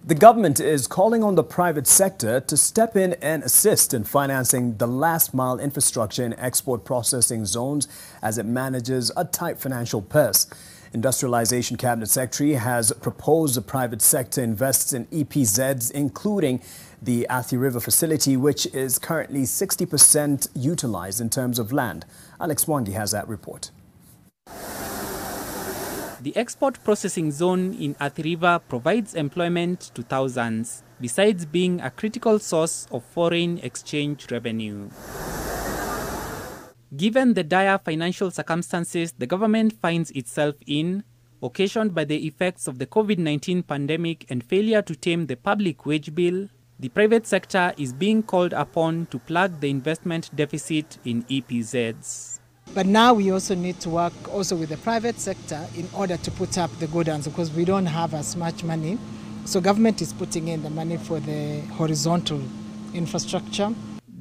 The government is calling on the private sector to step in and assist in financing the last-mile infrastructure in export processing zones as it manages a tight financial purse. Industrialization Cabinet Secretary has proposed the private sector invests in EPZs, including the Athi River facility, which is currently 60% utilized in terms of land. Alex Mwangi has that report. The export processing zone in Athi River provides employment to thousands, besides being a critical source of foreign exchange revenue. Given the dire financial circumstances the government finds itself in, occasioned by the effects of the COVID-19 pandemic and failure to tame the public wage bill, the private sector is being called upon to plug the investment deficit in EPZs. But now we also need to work also with the private sector in order to put up the godowns, because we don't have as much money. So government is putting in the money for the horizontal infrastructure.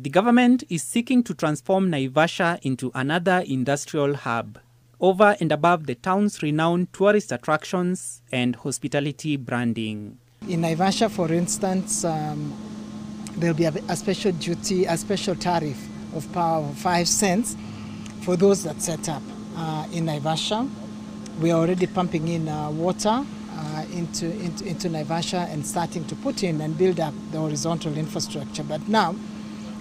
The government is seeking to transform Naivasha into another industrial hub, over and above the town's renowned tourist attractions and hospitality branding. In Naivasha, for instance, there will be a special duty, a special tariff of power of 5 cents for those that set up in Naivasha. We are already pumping in water into Naivasha and starting to put in and build up the horizontal infrastructure. But now,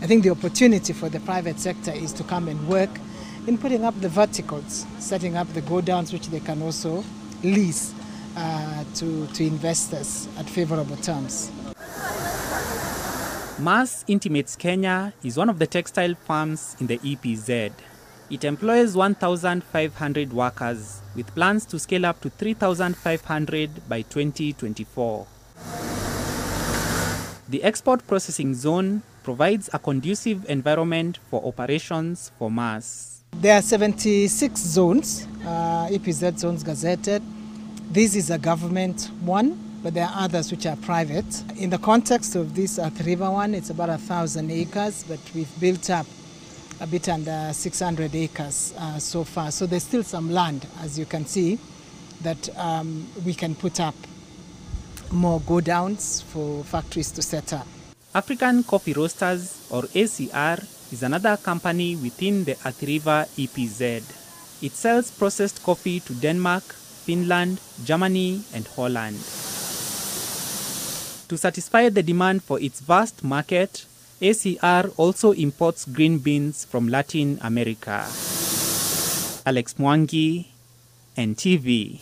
I think the opportunity for the private sector is to come and work in putting up the verticals, setting up the godowns which they can also lease to investors at favorable terms. Mars Intimates Kenya is one of the textile farms in the EPZ. It employs 1,500 workers, with plans to scale up to 3,500 by 2024. The export processing zone provides a conducive environment for operations for Mars. There are 76 zones, EPZ zones gazetted. This is a government one, but there are others which are private. In the context of this Athi River one, it's about 1,000 acres, but we've built up a bit under 600 acres so far. So there's still some land, as you can see, that we can put up more go-downs for factories to set up. African Coffee Roasters, or ACR, is another company within the Athi River EPZ. It sells processed coffee to Denmark, Finland, Germany, and Holland. To satisfy the demand for its vast market, ACR also imports green beans from Latin America. Alex Mwangi, NTV.